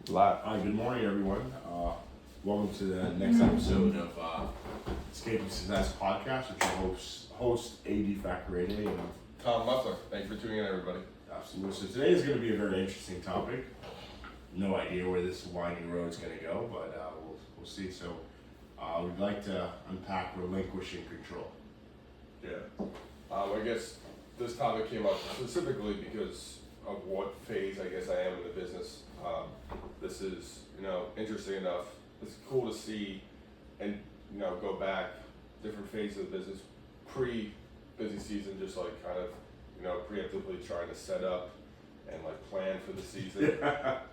Live. Hi, good morning, everyone. Welcome to the next episode of Escaping Success Podcast with your host AD Factorade. And Tom Muffler. Thanks for tuning in, everybody. absolutely. So today is going to be a very interesting topic. No idea where this winding road is going to go, but we'll see. So we'd like to unpack relinquishing control. Yeah. I guess this topic came up specifically because of what phase I guess I am in the business. This is, interesting enough. It's cool to see and, go back different phases of the business, pre-busy season, just like kind of, preemptively trying to set up and like plan for the season.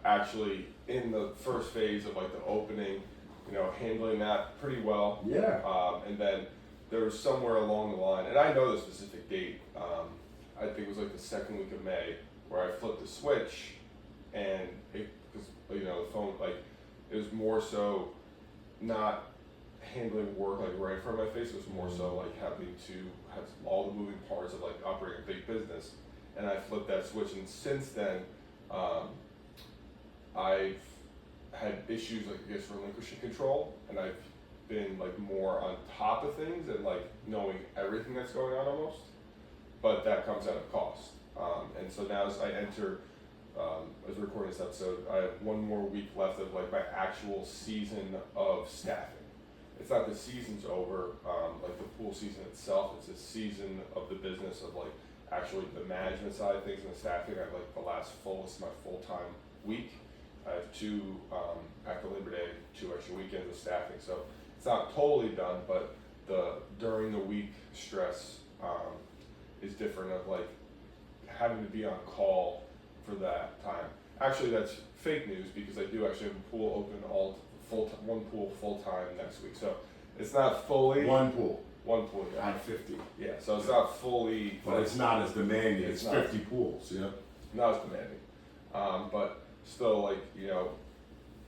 Actually, in the first phase of like the opening, handling that pretty well. Yeah. And then there was somewhere along the line, and I know the specific date, I think it was like the second week of May, where I flipped the switch, and because the phone, like, it was more so not handling work like right in front of my face. It was more so like having to have all the moving parts of like operating a big business, and I flipped that switch. And since then, I've had issues like I guess relinquishing control, and I've been like more on top of things and like knowing everything that's going on almost, but that comes at a cost. And so now as I enter, as we're recording this episode, I have one more week left of like my actual season of staffing. It's not the season's over, like the pool season itself. It's a season of the business of like actually the management side of things and the staffing. I have like the last this is my full-time week. I have two, after Labor Day, 2 extra weekends of staffing. So it's not totally done, but the during the week stress is different of like having to be on call for that time. Actually, that's fake news because I do actually have a pool open one pool full time next week. So it's not fully One pool. Yeah. At 50. Yeah. So it's not fully. But it's not as demanding. It's not. 50 pools, yeah. Not as demanding, but still, like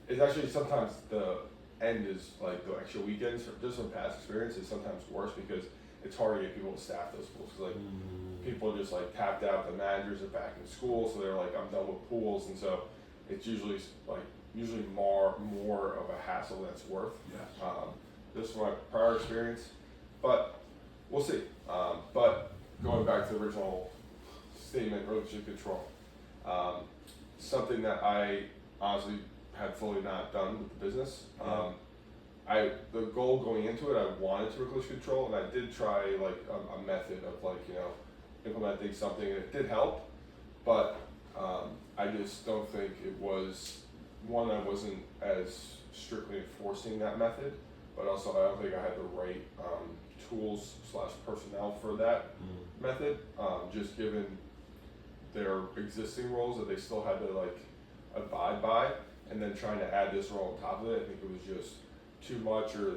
it's actually sometimes the end is like the extra weekends. Just from past experience, is sometimes worse because it's hard to get people to staff those pools. Cause like people are just like tapped out. The managers are back in school, so they're like, I'm done with pools, and so it's usually more of a hassle than it's worth. Yeah. This is my prior experience, but we'll see. But going back to the original statement, relinquishing control, something that I honestly had fully not done with the business. The goal going into it, I wanted to relinquish control, and I did try like a method of like implementing something, and it did help, but I just don't think it was one. I wasn't as strictly enforcing that method, but also I don't think I had the right tools / personnel for that method. Just given their existing roles that they still had to like abide by, and then trying to add this role on top of it, I think it was just too much, or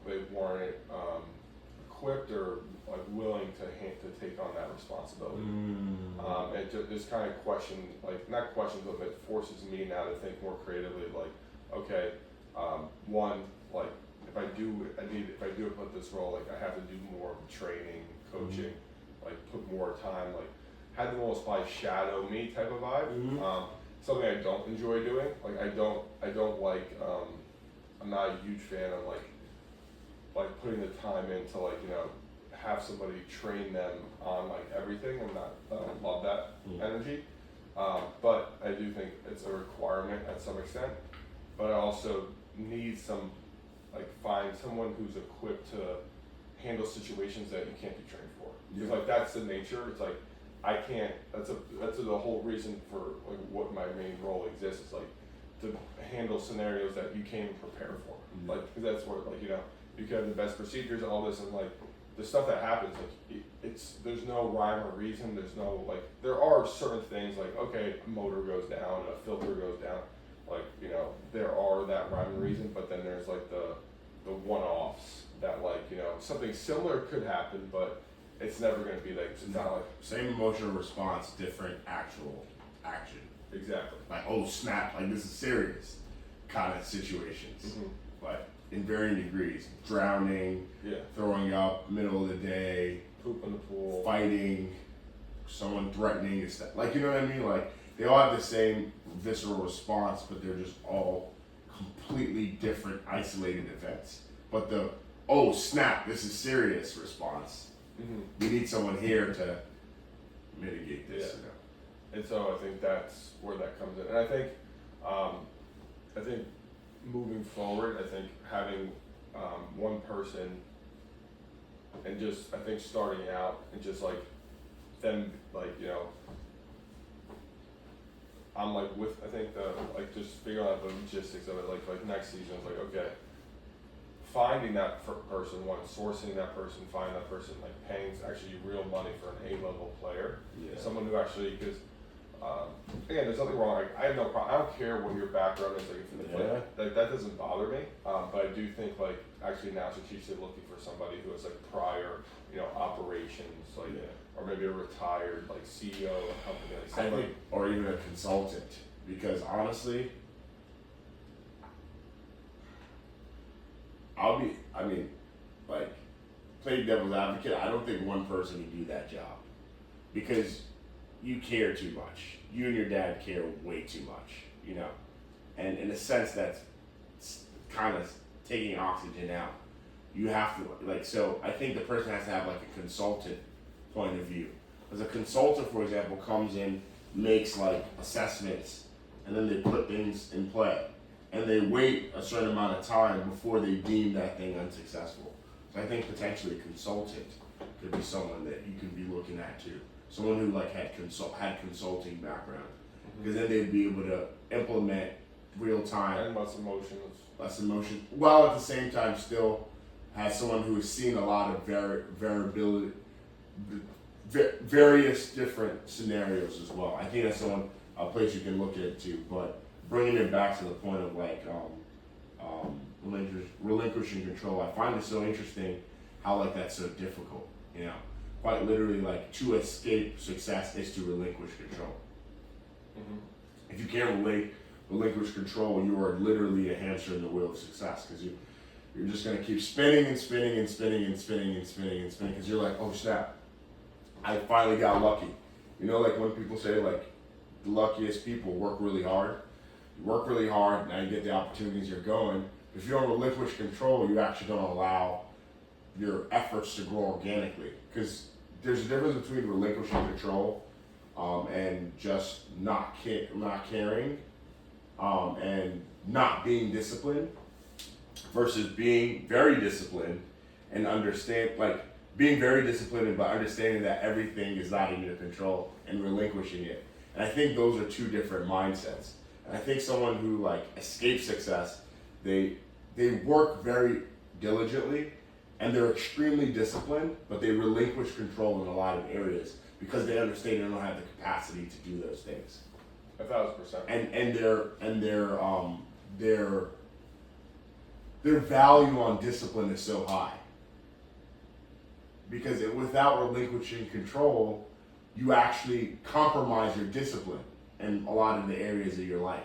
they weren't equipped or like willing to take on that responsibility. It just kind of not questions, but it forces me now to think more creatively. Like, okay, one, like if I do put this role, like I have to do more training, coaching, like put more time, like have them almost probably shadow me type of vibe. Something I don't enjoy doing. Like I don't like. I'm not a huge fan of like putting the time in to have somebody train them on like everything. I don't love that energy. But I do think it's a requirement at some extent. But I also need find someone who's equipped to handle situations that you can't be trained for. Because like that's the nature. It's like I can't. That's the whole reason for like what my main role exists. Is like to handle scenarios that you can't even prepare for. Like because that's where you can have the best procedures and all this, and like the stuff that happens, like there's no rhyme or reason. There's no there are certain things like okay, a motor goes down, a filter goes down, like there are that rhyme and reason, but then there's like the one-offs that something similar could happen, but it's never going to be like, it's not like same emotional response, different actual action. Exactly. Like, oh snap, like this is serious kind of situations. But in varying degrees. Drowning, throwing up, middle of the day, poop in the pool, fighting, someone threatening and stuff. Like, you know what I mean? Like, they all have the same visceral response, but they're just all completely different, isolated events. But the oh snap, this is serious response. We need someone here to mitigate this. Yeah. You know? And so I think that's where that comes in. And I think moving forward, I think having one person and just, I think starting out and just like them, like, you know, I'm like with, I think like just figuring out the logistics of it, like next season, it's like, okay, finding that person, sourcing that person, finding that person, like paying actually real money for an A-level player, someone who actually, because again, there's nothing wrong. Like, I have no problem. I don't care what your background is. Like that doesn't bother me. But I do think like actually now strategically looking for somebody who has like prior, you know, operations, like or maybe a retired like CEO of a company, like somebody, or even a consultant. Because honestly, like, play devil's advocate, I don't think one person can do that job. Because you care too much. You and your dad care way too much, you know. And in a sense, that's kind of taking oxygen out. You have to, like, so I think the person has to have, like, a consultant point of view. Because a consultant, for example, comes in, makes, like, assessments, and then they put things in play. And they wait a certain amount of time before they deem that thing unsuccessful. So I think potentially a consultant could be someone that you can be looking at too. Someone who like had consulting background, because then they'd be able to implement real time and less emotion, while at the same time still has someone who has seen a lot of variability, various different scenarios as well. I think that's a place you can look at too. But bringing it back to the point of like relinquishing control, I find it so interesting how like that's so difficult. You know, quite literally, like to escape success is to relinquish control. If you can't relinquish control, you are literally a hamster in the wheel of success, because you're just gonna keep spinning and spinning and spinning and spinning and spinning and spinning, because you're like, oh snap, I finally got lucky. You know, like when people say like the luckiest people work really hard. You work really hard, now you get the opportunities you're going. If you don't relinquish control, you actually don't allow your efforts to grow organically. Because there's a difference between relinquishing control and just not caring and not being disciplined, versus being very disciplined and being very disciplined but understanding that everything is not in your control and relinquishing it. And I think those are two different mindsets. And I think someone who like escapes success, they work very diligently and they're extremely disciplined, but they relinquish control in a lot of areas because they understand they don't have the capacity to do those things. 1,000%. And their value on discipline is so high. Because without relinquishing control, you actually compromise your discipline in a lot of the areas of your life.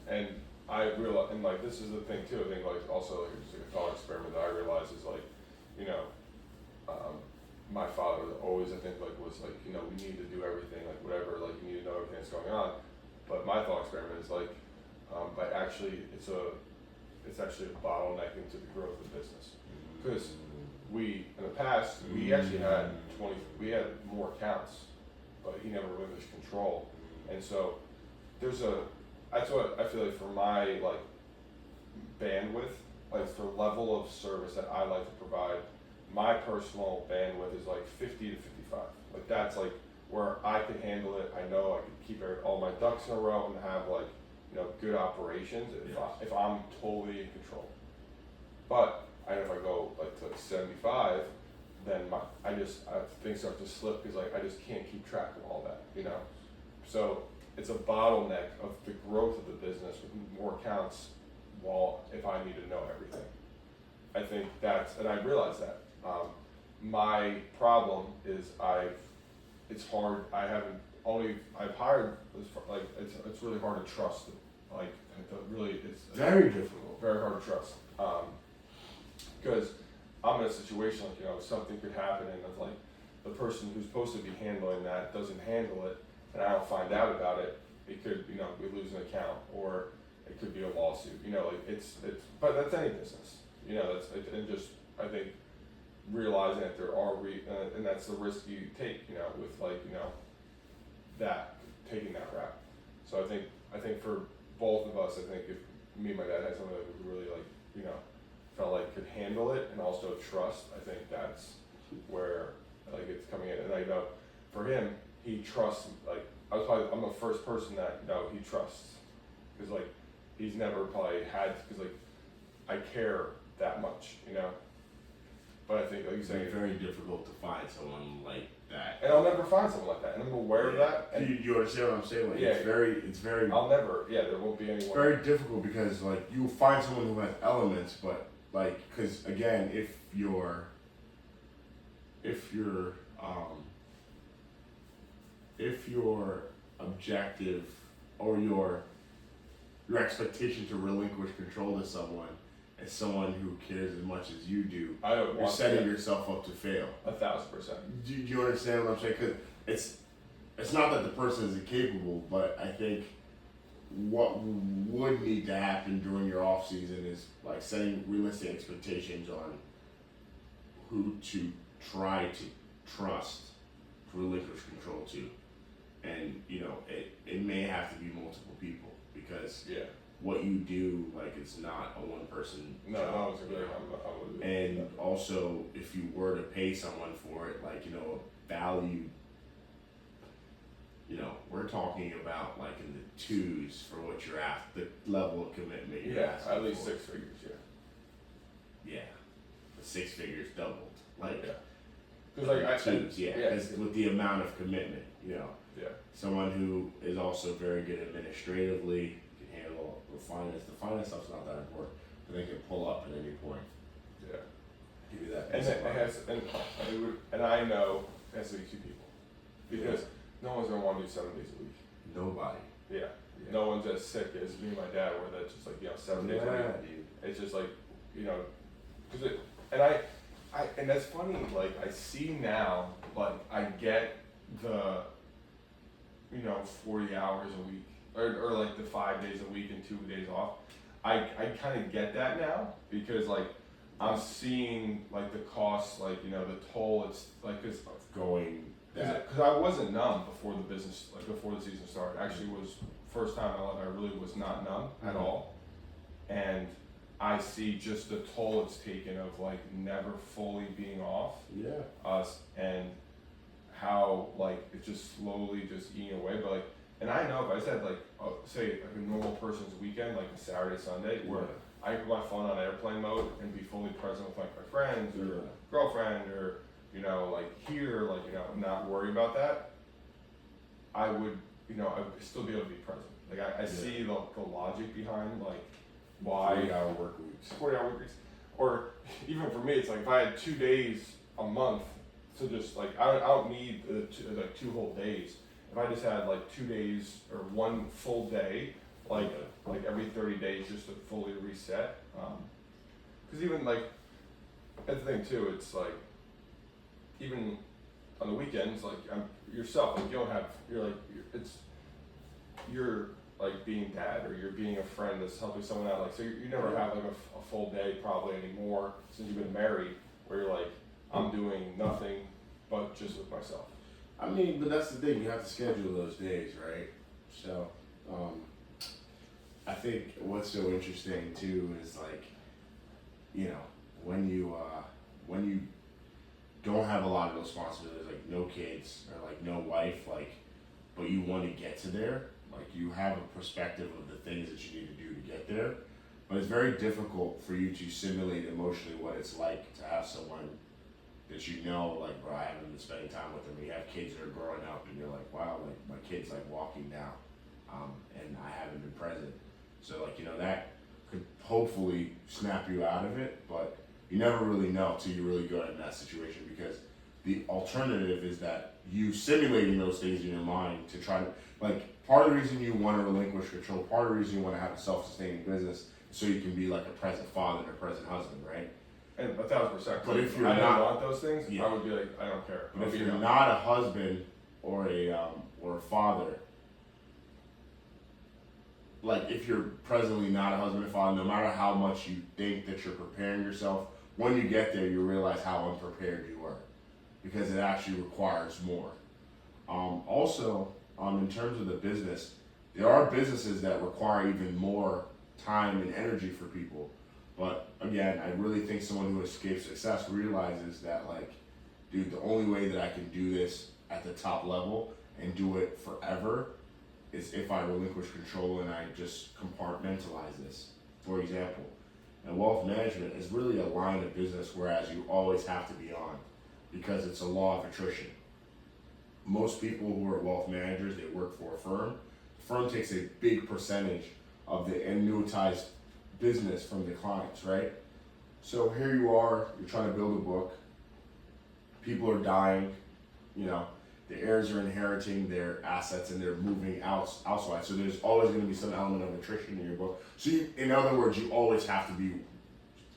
And I realize, and like this is the thing too. I think like also like just like a thought experiment that I realized is like, you know, my father always I think like was like, you know, we need to do everything like whatever, like you need to know everything that's going on. But my thought experiment is like, by actually it's actually a bottlenecking to the growth of the business, because we in the past we actually had more accounts, but he never relinquished control, and so that's what I feel like for my like bandwidth, like the level of service that I like to provide, my personal bandwidth is like 50 to 55. Like that's like where I can handle it. I know I can keep all my ducks in a row and have like, you know, good operations if I'm totally in control. But I know if I go like to 75, then things start to slip because like I just can't keep track of all that, you know. So it's a bottleneck of the growth of the business with more accounts. If I need to know everything, I think and I realize that. My problem is it's hard. I've hired, like, it's really hard to trust. Like, it's very difficult. Very hard to trust. Because I'm in a situation like, you know, something could happen and it's like the person who's supposed to be handling that doesn't handle it, and I don't find out about it, it could, we lose an account, or it could be a lawsuit, like it's, but that's any business, and just, I think, realizing that there are, and that's the risk you take, with that, taking that route. So I think for both of us, I think if me and my dad had someone that would really felt like could handle it and also trust, I think that's where it's coming in. And I know for him, he trusts, I'm the first person that, he trusts. Cause he's never probably had, cause I care that much, But I think, like you It's say, very difficult to find someone like that. and I'll never find someone like that, and I'm aware of that. And You understand what I'm saying? Like, Yeah. it's very I'll never, there won't be anyone. It's very difficult because you'll find someone who has elements, but because again, if your objective or your expectation to relinquish control to someone is someone who cares as much as you do, I don't you're want setting to, yourself up to fail. 1,000%. Do you understand what I'm saying? Because it's not that the person is incapable, but I think what would need to happen during your off season is setting realistic expectations on who to try to trust to relinquish control to, and it may have to be multiple people because what you do it's not a one person No, job, it's really, I'm and also if you were to pay someone for it value. We're talking about in the twos for what you're after, the level of commitment you're asking at least for. 6 figures, Yeah, the 6 figures doubled. Because twos, because with the amount of commitment, yeah, someone who is also very good administratively, can handle the finance. The finance stuff's not that important, but they can pull up at any point. yeah. Give you that. And peace it of mind. has, and I know it has to be 2 people, because no one's gonna want to do 7 days a week. Nobody. Yeah. No one's as sick as me and my dad, where that's just 7 days a week. dude. It's just because it, and that's funny, I see now, I get the, 40 hours a week, or the 5 days a week and 2 days off. I kind of get that now, because I'm seeing the costs, the toll, it's cause Going that. because I wasn't numb before the business, before the season started. Actually, it was first time in my life I really was not numb at all, and I see just the toll it's taken of never fully being off Yeah. us, and how it's just slowly just eating away. But and I know if I said say a normal person's weekend, a Saturday, Sunday, where I can put my phone on airplane mode and be fully present with my friends or girlfriend or here, not worry about that, I would, I'd still be able to be present. I see the logic behind why 40-hour work weeks. 40-hour work weeks, or even for me, it's if I had 2 days a month to just I don't need two whole days. If I just had 2 days or 1 full day, every 30 days, just to fully reset. Because even that's the thing too. It's even on the weekends, yourself, you don't have, you're being dad, or you're being a friend that's helping someone out, so you never have a full day probably anymore since you've been married, where you're I'm doing nothing but just with myself. I mean, but that's the thing, you have to schedule those days, right? So, I think what's so interesting too is when you don't have a lot of responsibilities, no kids or no wife, but you want to get to there, you have a perspective of the things that you need to do to get there, but it's very difficult for you to simulate emotionally what it's like to have someone that bro, I haven't been spending time with them. You have kids that are growing up and you're wow, my kid's walking now, and I haven't been present. So that could hopefully snap you out of it, but you never really know till you really go in that situation, because the alternative is that you simulating those things in your mind to try to, part of the reason you want to relinquish control, part of the reason you want to have a self-sustaining business, so you can be a present father and a present husband, right? And 1,000%. But if you're I not- don't want those things, Yeah. I would be like, I don't care. But I'll if be you're done. not a husband or a father, like if you're presently not a husband and father, no matter how much you think that you're preparing yourself, when you get there, you realize how unprepared you were, because it actually requires more. In terms of the business, there are businesses that require even more time and energy for people. But again, I really think someone who escapes success realizes that, like, dude, the only way that I can do this at the top level and do it forever is if I relinquish control and I just compartmentalize this. For example, and wealth management is really a line of business whereas you always have to be on, because it's a law of attrition. Most people who are wealth managers, they work for a firm. The firm takes a big percentage of the annuitized business from the clients, right? So here you are, you're trying to build a book. People are dying, the heirs are inheriting their assets and they're moving outside. So there's always going to be some element of attrition in your book. So in other words, you always have to be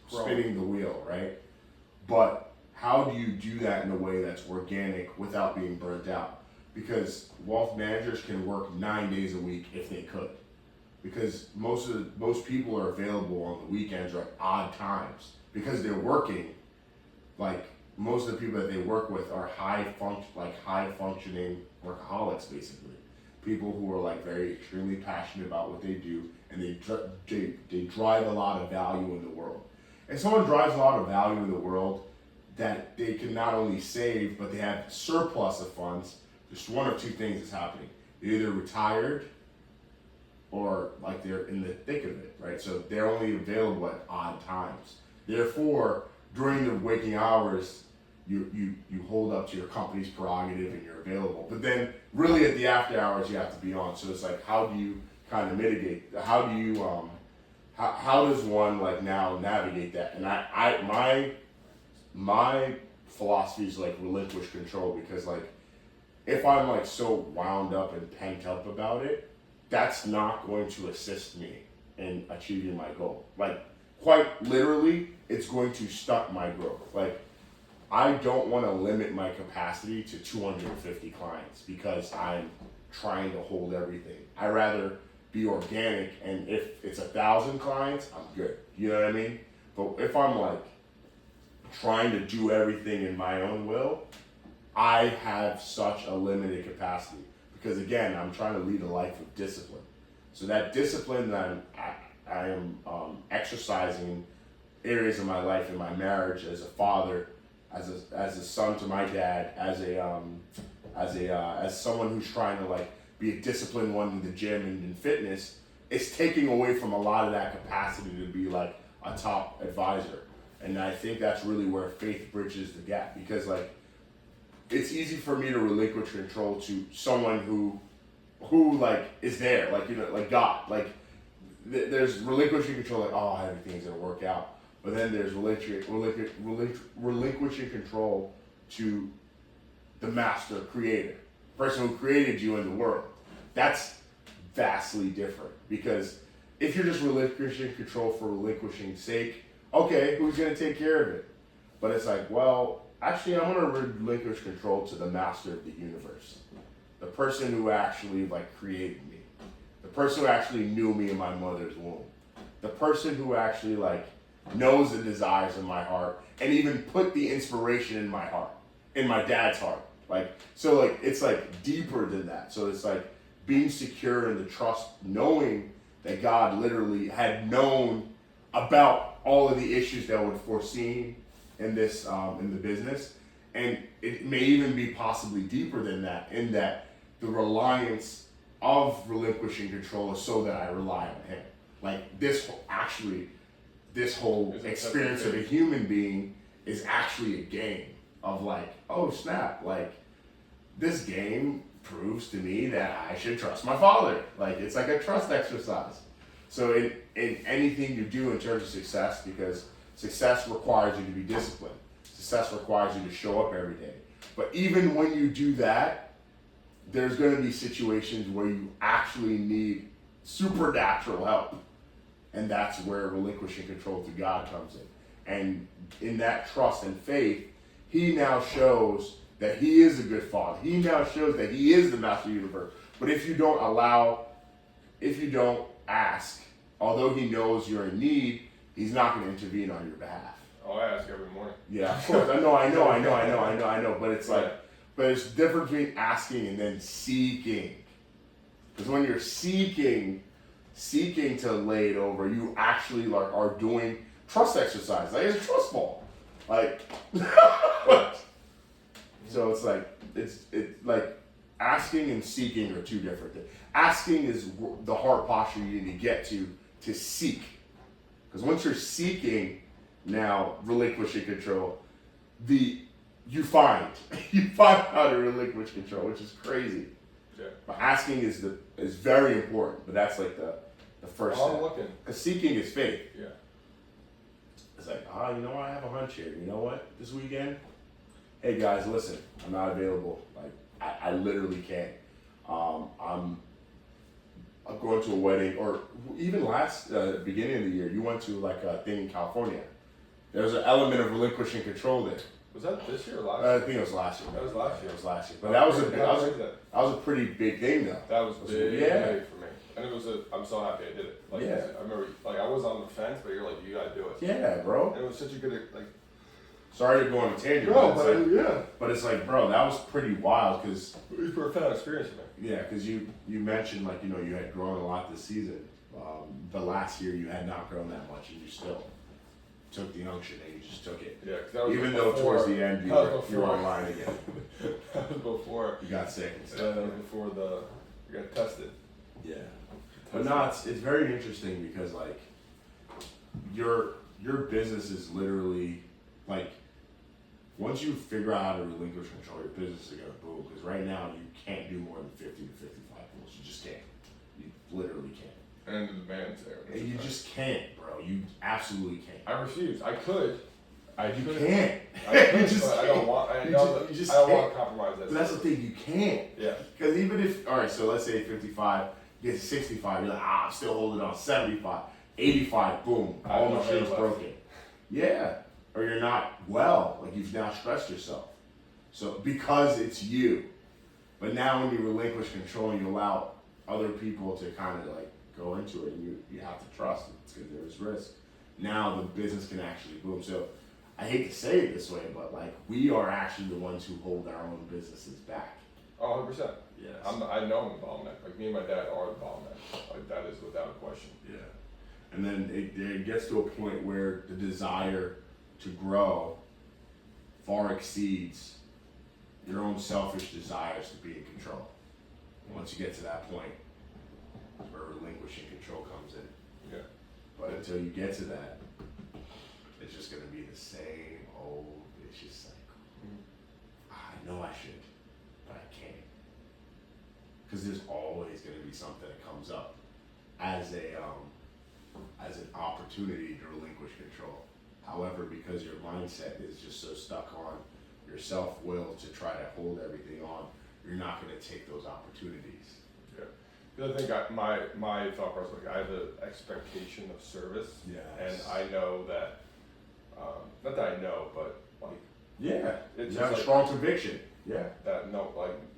spinning the wheel, right? But how do you do that in a way that's organic without being burnt out? Because wealth managers can work 9 days a week if they could. Because most people are available on the weekends or at odd times because they're working. Like most of the people that they work with are high functioning workaholics, basically. People who are like very extremely passionate about what they do, and they drive a lot of value in the world. And someone drives a lot of value in the world that they can not only save, but they have surplus of funds. Just one of two things is happening. They're either retired or like they're in the thick of it, right? So they're only available at odd times. Therefore, during the waking hours, you hold up to your company's prerogative and you're available. But then really at the after hours, you have to be on. So it's like, how do you kind of mitigate? How do you, how does one like now navigate that? And my philosophy is like relinquish control, because like if I'm like so wound up and pent up about it, that's not going to assist me in achieving my goal. Like quite literally, it's going to stunt my growth. Like I don't want to limit my capacity to 250 clients because I'm trying to hold everything. I rather be organic, and if it's 1,000 clients, I'm good. You know what I mean? But if I'm like trying to do everything in my own will, I have such a limited capacity, because again, I'm trying to lead a life of discipline. So that discipline that I am exercising in areas of my life, in my marriage, as a father, as a son to my dad, as someone who's trying to like be a disciplined one in the gym and in fitness, it's taking away from a lot of that capacity to be like a top advisor. And I think that's really where faith bridges the gap, because like it's easy for me to relinquish control to someone who like is there, like like God. Like there's relinquishing control, like everything's gonna work out. But then there's relinquishing control to the master creator, person who created you in the world. That's vastly different, because if you're just relinquishing control for relinquishing's sake, okay, who's gonna take care of it? But it's like, well, actually, I'm gonna relinquish control to the master of the universe, the person who actually like created me, the person who actually knew me in my mother's womb, the person who actually like knows the desires of my heart and even put the inspiration in my heart, in my dad's heart. Like, so like it's like deeper than that. So it's like being secure in the trust, knowing that God literally had known about all of the issues that were foreseen in this in the business, and it may even be possibly deeper than that, in that the reliance of relinquishing control is so that I rely on Him. Like this whole experience of a human being is actually a game of like, oh snap, like this game proves to me that I should trust my father. Like it's like a trust exercise. So in anything you do in terms of success, because success requires you to be disciplined. Success requires you to show up every day. But even when you do that, there's going to be situations where you actually need supernatural help. And that's where relinquishing control to God comes in. And in that trust and faith, he now shows that he is a good father. He now shows that he is the master of the universe. But if you don't ask, although he knows you're in need, he's not going to intervene on your behalf. Oh, I ask every morning. Yeah, of course. I know. But it's like, but it's the difference between asking and then seeking. Because when you're seeking to lay it over, you actually like are doing trust exercise. Like it's a trust ball. Like, so it's like asking and seeking are two different things. Asking is the heart posture you need to get to seek. Because once you're seeking, now relinquishing control, you find how to relinquish control, which is crazy. Yeah. But asking is very important. But that's like the first step. I'm looking. Because seeking is faith. Yeah. It's like, you know what? I have a hunch here. You know what? This weekend, hey guys, listen, I'm not available. Like, I literally can't. I'm going to a wedding, or even last beginning of the year, you went to like a thing in California. There's an element of relinquishing control there. Was that this year or last year? I think it was last year. That was last year. It was last year. But that was a pretty big thing though. That was big, yeah. big for me. And I'm so happy I did it. Like, yeah. I remember, like, I was on the fence, but you're like, you gotta do it. Yeah, bro. And it was such a good, like... Sorry to go on a tangent. No, but yeah. But it's like, bro, that was pretty wild, because... It was a profound experience for me. Yeah, because you mentioned, like, you know, you had grown a lot this season. The last year you had not grown that much, and you still took the unction, and you just took it. Yeah, because that was even though towards the end you were online again. That was before. You got sick and stuff. Yeah, that was before you got tested. Yeah. But no, it's very interesting because, like, your business is literally, like, once you figure out how to relinquish control, your business is going to boom. Because right now, you can't do more than 50 to 55 pools. You just can't. You literally can't. And the demand's there. And you just can't, bro. You absolutely can't. I refuse. I could. You can't. I could, You just but I don't want. I know that. you just I don't can't. want to compromise that. But that's the thing. You can't. Yeah. Because even if, all right, so let's say 55 gets to 65, you're like, I'm still holding on. 75, 85, boom, all no machines hair left. broken. Yeah. Or you're not well, like you've now stressed yourself. So because it's you. But now when you relinquish control and you allow other people to kind of like go into it, and you have to trust it because there's risk. Now the business can actually boom. So I hate to say it this way, but like we are actually the ones who hold our own businesses back. Oh, 100%. Yes. I know I'm the bottleneck. Like, me and my dad are the bottleneck. Like, that is without a question. Yeah. And then it gets to a point where the desire to grow far exceeds your own selfish desires to be in control. Once you get to that point, that's where relinquishing control comes in. Yeah. But until you get to that, it's just going to be the same old vicious cycle. I know I should, but I can't. Because there's always going to be something that comes up as an opportunity to relinquish control. However, because your mindset is just so stuck on your self-will to try to hold everything on, you're not going to take those opportunities. Yeah. The other thing, my thought process, like, I have an expectation of service. Yes. And I know that, not that I know, but, like, Yeah. it's You just have a like, strong conviction. Yeah. that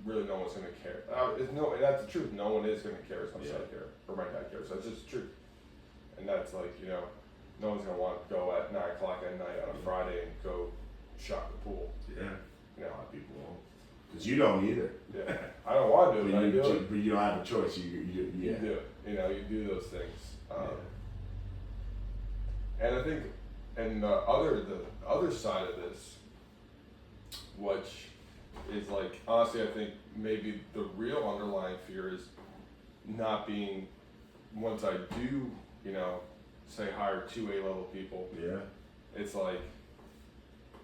really no one's going to care. That's the truth. No one is going to care as much as I care, or might not care. So it's just the truth. And that's like, you know, no one's going to want to go at 9 o'clock at night on a Friday and go shop the pool. Yeah. You know, A lot of people won't. Because you don't either. yeah. I don't want to do it, but I do it. But you don't have a choice. You You do it. You know, you do those things. And I think, and the other side of this, which is like, honestly, I think maybe the real underlying fear is not being, once I do, you know, say hire 2 A-level people, Yeah. it's like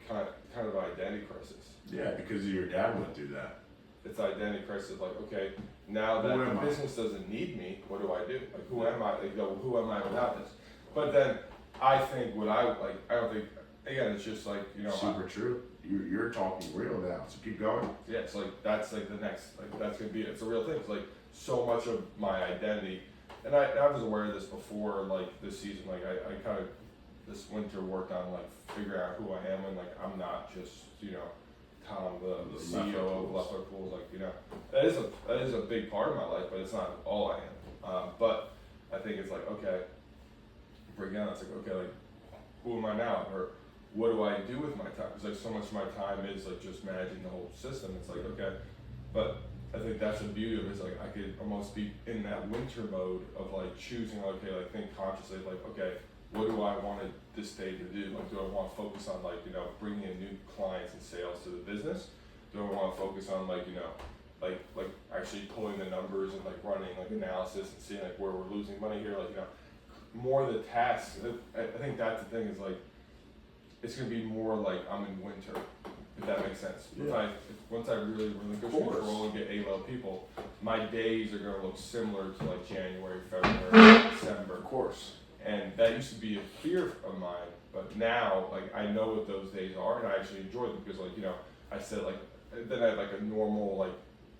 kind of identity crisis. Yeah, because your dad went through that. It's identity crisis. Like, okay, now that Who am the I? business doesn't need me, what do I do? Like, who am I? Like, who am I without this? But then I think I don't think, again, it's just like, you know, Super true. You're talking real now, so keep going. yeah, it's like, that's like the next, like, that's gonna be, it's a real thing. It's like so much of my identity, and I was aware of this before, like, this season, like, I kind of this winter worked on like figuring out who I am, and like I'm not just, you know, Tom, the CEO of Left Hook Pools. Like, you know, that is a big part of my life, but it's not all I am. But I think it's like, okay, break down. It's like, okay, like who am I now, or what do I do with my time? Because like so much of my time is like just managing the whole system. It's like, okay, but I think that's the beauty of it, is like I could almost be in that winter mode of like choosing, okay, like think consciously, like, okay, what do I want this day to do? Like, do I want to focus on like, you know, bringing in new clients and sales to the business? Do I want to focus on like, you know, like actually pulling the numbers and like running like analysis and seeing like where we're losing money here? Like, you know, more of the tasks. I think that's the thing, is like it's gonna be more like I'm in winter, if that makes sense. Yeah. Once I really relinquish control and get A-level people, my days are gonna look similar to like January, February, December. Of course. And that used to be a fear of mine, but now like I know what those days are, and I actually enjoy them, because like, you know, I said like, then I had like a normal like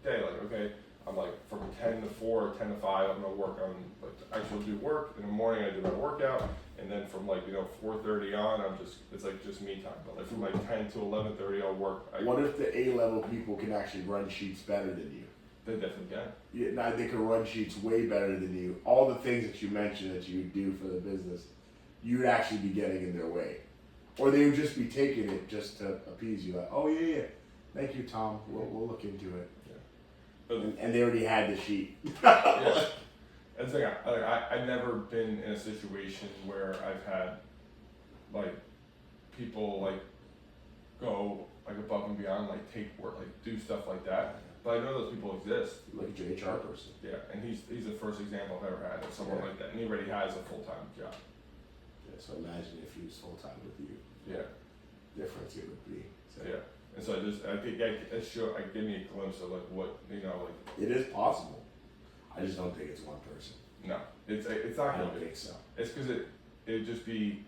day, like, okay, I'm like from 10 to 4 or 10 to 5, I'm gonna work on like actually do work. In the morning I do my workout, and then from like, you know, 4:30 on, it's like just me time. But like from like 10 to 11:30 I'll work. What if the A-level people can actually run sheets better than you? They definitely can. Yeah, now they can run sheets way better than you. All the things that you mentioned that you would do for the business, you would actually be getting in their way. Or they would just be taking it just to appease you, like, oh yeah, thank you, Tom, we'll look into it. Yeah. And they already had the sheet. Yeah. And so I've never been in a situation where I've had like people like go like above and beyond, like take work, like do stuff like that. But I know those people exist. Like your HR person. Yeah, and he's the first example I've ever had of someone like that, and he already has a full-time job. Yeah, so imagine if he was full-time with you. Yeah. Difference it would be. So. Yeah. And so I think it give me a glimpse of like what, you know, like. It is possible. I just don't think it's one person. No, it's not I gonna don't be. think so. It's because it'd just be,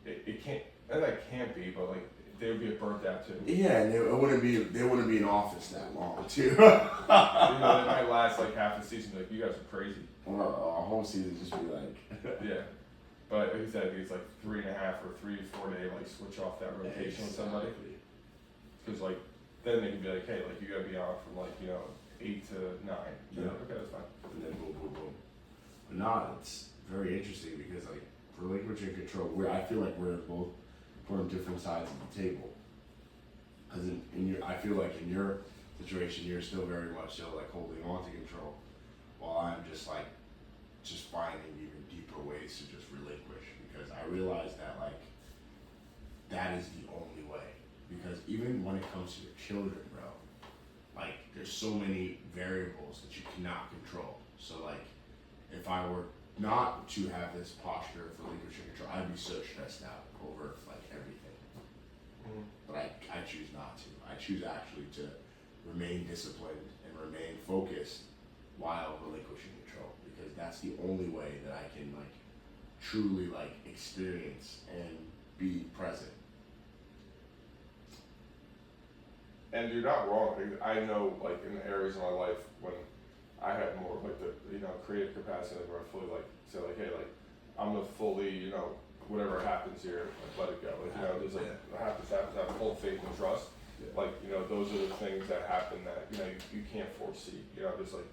it can't, and that can't be, but like they would be burnt out too. Yeah, and they wouldn't be in office that long too. You know, it might last like half the season. Like, you guys are crazy. Well, a whole season just be like. Yeah, but like you said, it's like 3.5 or 3 to 4 day like switch off that rotation with somebody. Because like then they can be like, hey, like you gotta be on from like, you know, 8 to 9. Yeah. Okay, that's fine. And then boom, boom, boom. But nah, it's very interesting because like relinquishing control, I feel like we're both on different sides of the table. As I feel like in your situation, you're still very much so like holding on to control, while I'm just finding even deeper ways to just relinquish, because I realize that like that is the only way. Because even when it comes to your children, bro, like there's so many variables that you cannot control. So like if I were not to have this posture of relinquishing control, I'd be so stressed out over like everything. Mm-hmm. But I choose not to. I choose actually to remain disciplined and remain focused while relinquishing control, because that's the only way that I can like truly like experience and be present. And you're not wrong. I know, like in the areas of my life when I had more like the, you know, creative capacity, like where I fully like say like, hey, like I'm gonna fully, you know, whatever happens here, like let it go. Like, you know, there's like what happens, have full faith and trust. Yeah. Like, you know, those are the things that happen that, you know, you can't foresee. You know, just like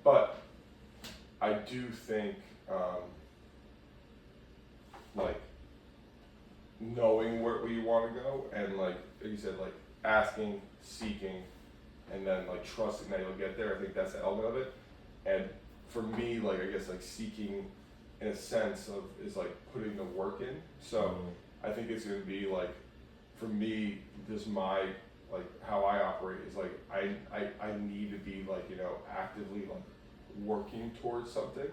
but I do think like knowing where we want to go, and like you said, like asking, seeking, and then like trusting that you'll get there. I think that's the element of it. And for me, like I guess like seeking in a sense of is like putting the work in. So I think it's gonna be like, for me, just my like how I operate is like I need to be like, you know, actively like working towards something.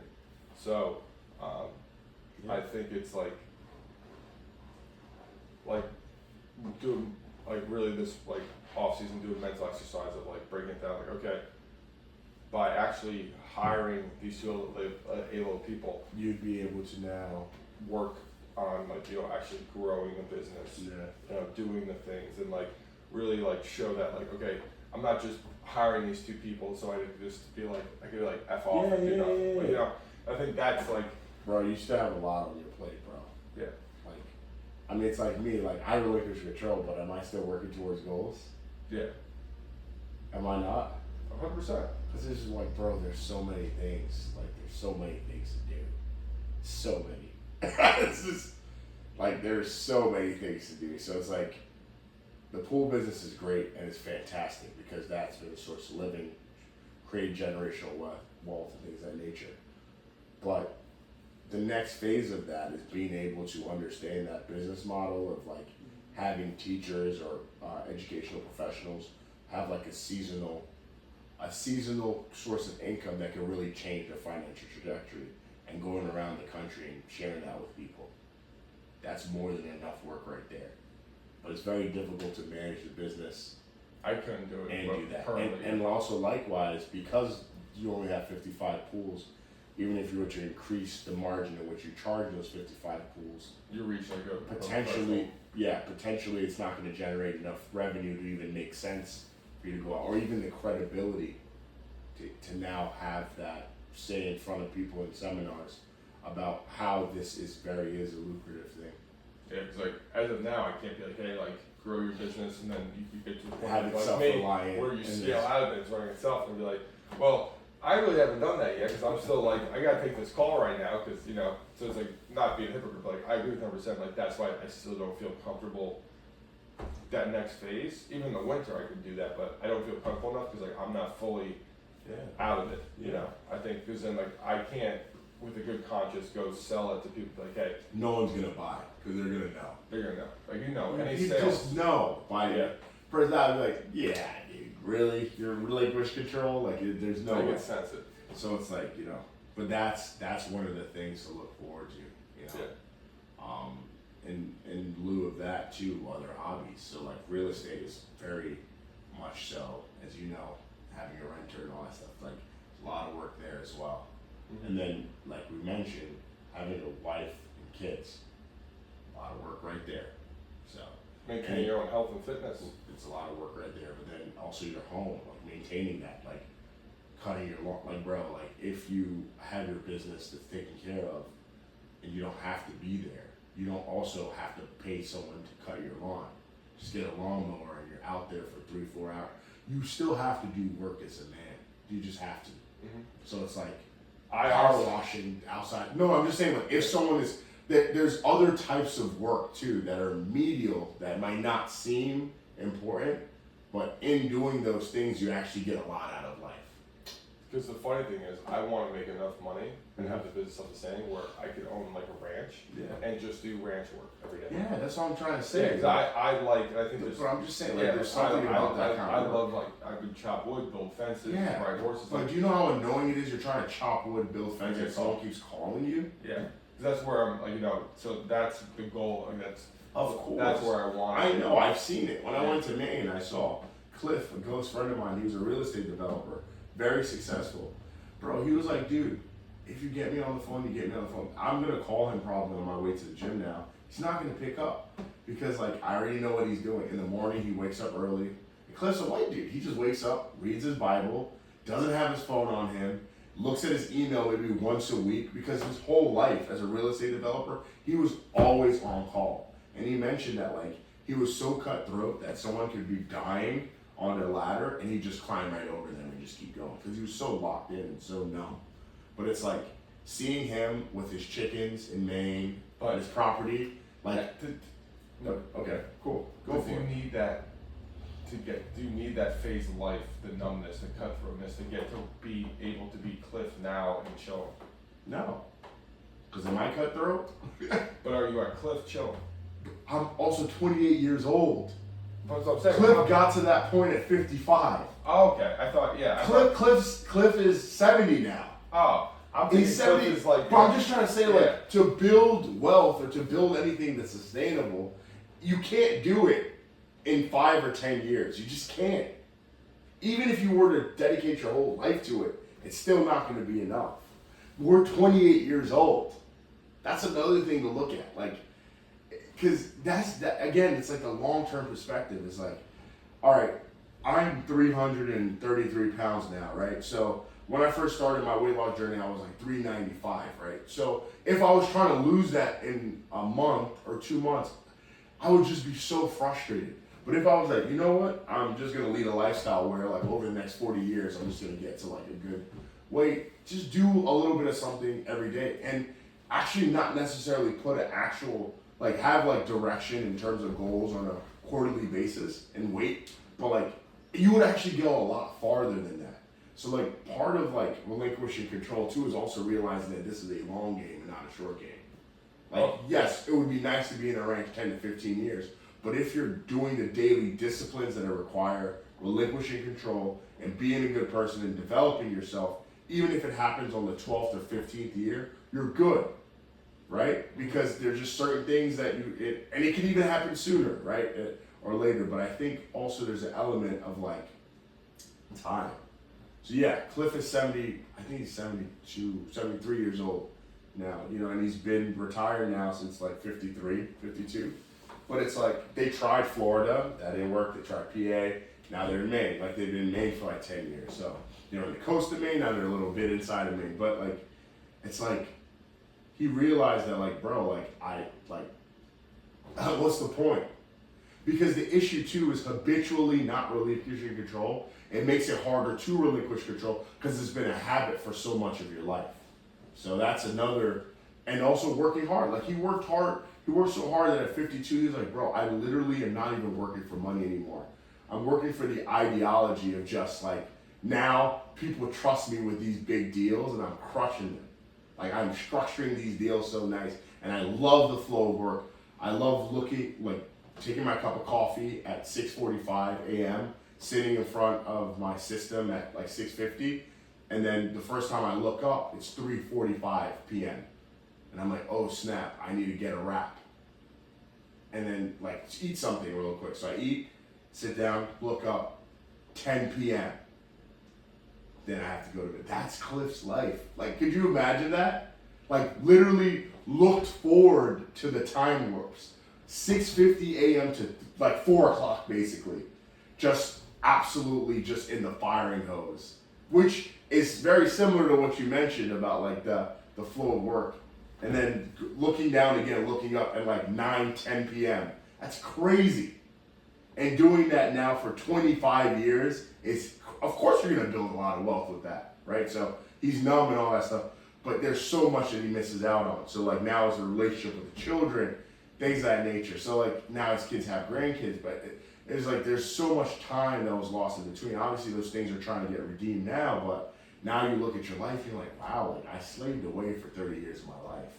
So I think it's like doing like really this like off season doing mental exercise of like breaking it down, like okay, by actually hiring these two able people, You'd be able to now work on like, you know, actually growing the business, you know, doing the things, and like really like show that like, okay, I'm not just hiring these two people so I could just be like, I could like F off, Yeah, you know, yeah. But, you know, I think that's like, Bro, you still have a lot on your plate, bro. yeah, Like I mean, it's like me. Like I relinquish control, but am I still working towards goals? Yeah. Am I not? 100%. Because this is like, bro, there's so many things. Like, there's so many things to do. So many. It's just, like, there's so many things to do. So it's like, the pool business is great and it's fantastic because that's been a source of living, create generational wealth and things of that nature. But the next phase of that is being able to understand that business model of like having teachers or educational professionals have like a seasonal source of income that can really change their financial trajectory, and going around the country and sharing that with people. That's more than enough work right there. But it's very difficult to manage the business I couldn't do it. and do that. Currently. And also likewise, because you only have 55 pools, even if you were to increase the margin in which you charge those 55 pools, you reach like a potentially it's not going to generate enough revenue to even make sense for you to go out, or even the credibility to now have that say in front of people in seminars about how this is a lucrative thing. Yeah, because like as of now, I can't be like, hey, like grow your business, and then you get to the point Have it like me, self-reliant where you and scale this. out of it, it's running itself, and be like, well, I really haven't done that yet because I'm still like, I gotta take this call right now because so it's like not being a hypocrite, but like I agree with 100%. Like that's why I still don't feel comfortable that next phase. Even in the winter, I could do that, but I don't feel comfortable enough because like I'm not fully out of it. You know, I think because then like I can't, with a good conscience, go sell it to people like, hey, No one's gonna buy because they're gonna know. they're gonna know, like any You sales. just know by Yeah. first I'd be like, yeah, dude, really? You're relinquish control? Like there's no I way. get sensitive. So it's like, but that's one of the things to look forward to, Yeah. In lieu of that too, other hobbies. So like real estate is very much so, as you know, having a renter and all that stuff, like a lot of work there as well. Mm-hmm. And then, like we mentioned, having a wife and kids, a lot of work right there. So Maintaining your own health and fitness. it's a lot of work right there. But then also your home, like maintaining that, like cutting your lawn, like bro, like if you have your business that's taken care of, and you don't have to be there, you don't also have to pay someone to cut your lawn. Just get a lawnmower and you're out there for 3-4 hours. You still have to do work as a man. You just have to. Mm-hmm. So it's like I power also, washing outside. No, I'm just saying, like, if someone is, there's other types of work too that are medial that might not seem important, but in doing those things, you actually get a lot out of life. because the funny thing is, I want to make enough money and have the business sustaining where I could own like a ranch and just do ranch work every day. Yeah, that's what I'm trying to Yeah, say. 'cause I think there's. But I'm just saying, like, Yeah, there's something about that kind I of work. love like I could chop wood, build fences, Yeah. ride horses. Like, do you know how annoying it is? You're trying to chop wood, build fences, and Yeah. someone keeps calling you. Yeah, 'cause that's where I'm like so that's the goal. I mean, Of course. that's where I want. I know, I've seen it. When I went to Maine, I saw Cliff, a close friend of mine. He was a real estate developer, very successful. Bro, he was like, dude, if you get me on the phone, you get me on the phone. I'm gonna call him probably on my way to the gym now. He's not gonna pick up because like I already know what he's doing. In the morning, he wakes up early. And Cliff's a white dude. He just wakes up, reads his Bible, doesn't have his phone on him, looks at his email maybe once a week because his whole life as a real estate developer, he was always on call. And he mentioned that like he was so cutthroat that someone could be dying on their ladder and he'd just climb right over them and just keep going because he was so locked in and so numb. But it's like seeing him with his chickens in Maine, But- his property, like, okay, cool, go But for do you it. need that do you need that phase of life, the numbness, the cutthroatness to get to be able to be Cliff now and chill? No, because am I cutthroat? But are you at Cliff chill? I'm also 28 years old. That's what I'm saying. Cliff got to that point at 55. Oh, okay. I thought, yeah. I thought, Cliff is 70 now. oh, I'm thinking He's Cliff 70. is like. But I'm just trying to say, like, to build wealth or to build anything that's sustainable, you can't do it in 5 or 10 years. You just can't. Even if you were to dedicate your whole life to it, it's still not going to be enough. We're 28 years old. That's another thing to look at. Like, because again, it's like the long-term perspective. It's like, all right, I'm 333 pounds now, right? So when I first started my weight loss journey, I was like 395, right? So if I was trying to lose that in a month or 2 months, I would just be so frustrated. But if I was like, you know what, I'm just gonna lead a lifestyle where like over the next 40 years, I'm just gonna get to like a good weight, just do a little bit of something every day, and actually not necessarily put an actual, like have like direction in terms of goals on a quarterly basis and weight, but like you would actually go a lot farther than that. So like part of like relinquishing control too is also realizing that this is a long game and not a short game. Like yes, it would be nice to be in a rank 10 to 15 years, but if you're doing the daily disciplines that require relinquishing control and being a good person and developing yourself, even if it happens on the 12th or 15th year, you're good, right? Because there's just certain things that and it can even happen sooner, right? Or later. But I think also there's an element of like time. So yeah, Cliff is 70, I think he's 72, 73 years old now, you know, and he's been retired now since like 53, 52. But it's like, they tried Florida, that didn't work, they tried PA, now they're in Maine. Like they've been in Maine for like 10 years. So, you know, in the coast of Maine, now they're a little bit inside of Maine. But like, it's like, he realized that like, bro, what's the point? Because the issue too is habitually not relinquishing control. It makes it harder to relinquish control because it's been a habit for so much of your life. So that's another, and also working hard. Like he worked so hard that at 52, he's like, bro, I literally am not even working for money anymore. I'm working for the ideology of just like, now people trust me with these big deals and I'm crushing them. Like I'm structuring these deals so nice and I love the flow of work. I love taking my cup of coffee at 6:45 a.m., sitting in front of my system at like 6:50, and then the first time I look up, it's 3:45 p.m. And I'm like, oh snap, I need to get a wrap. And then like eat something real quick. So I eat, sit down, look up, 10 p.m. Then I have to go to bed. That's Cliff's life. Like, could you imagine that? Like literally looked forward to the time warps. 6:50 a.m. to like 4 o'clock basically. Just absolutely just in the firing hose. Which is very similar to what you mentioned about like the flow of work. And then looking down again, looking up at like 9, 10 p.m. That's crazy. And doing that now for 25 years is, of course you're gonna build a lot of wealth with that, right? So he's numb and all that stuff, but there's so much that he misses out on. So like now it's a relationship with the children, things of that nature. So like now his kids have grandkids, but it's like there's so much time that was lost in between. Obviously those things are trying to get redeemed now, but now you look at your life, you're like, wow, like I slaved away for 30 years of my life.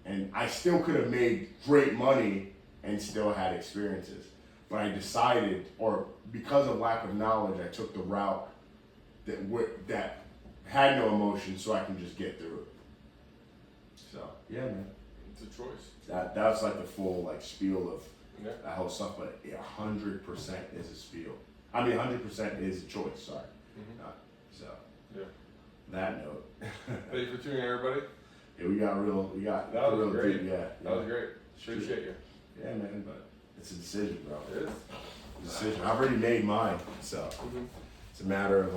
And I still could have made great money and still had experiences. But I decided, or because of lack of knowledge, I took the route that had no emotion so I can just get through it. So, yeah, man. It's a choice. That was like the full like spiel of Yeah. that whole stuff, but 100% is a spiel. I mean, 100% is a choice, sorry. Mm-hmm. So, Yeah. that note. Thank you for tuning in, everybody. Yeah, we got That was real great. deep, yeah. That was great. Appreciate you. Yeah, man, but it's a decision, bro. It is. It's a decision. I've already made mine, so Mm-hmm. it's a matter of